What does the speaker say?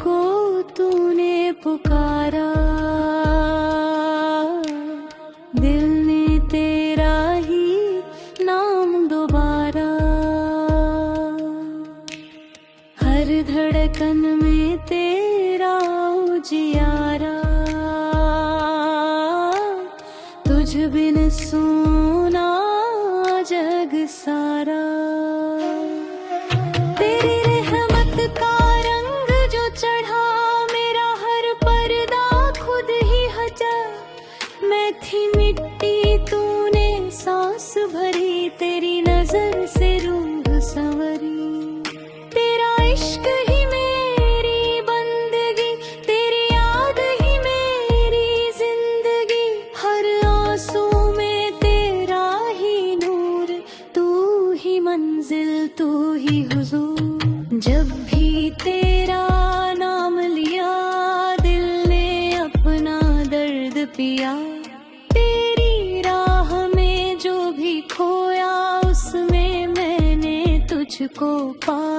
को तूने पुकारा, दिल ने तेरा ही नाम दोबारा, हर धड़कन में तेरा उजियारा, तुझ बिन सूना जग सारा। तेरी रहमत का रंग जो चढ़ा, मेरा हर पर्दा खुद ही हटा। मैं थी मिट्टी तूने सांस भरी, तेरी नजर से रूह संवरी। तेरा इश्क ही मेरी बंदगी, तेरी याद ही मेरी जिंदगी, हर आंसू में तेरा ही नूर, तू ही मंजिल तू ही हुजूर। जब भी तेरा नाम लिया, दिल ने अपना दर्द पिया। तेरी राह में जो भी खोया, उसमें मैंने तुझको पाया।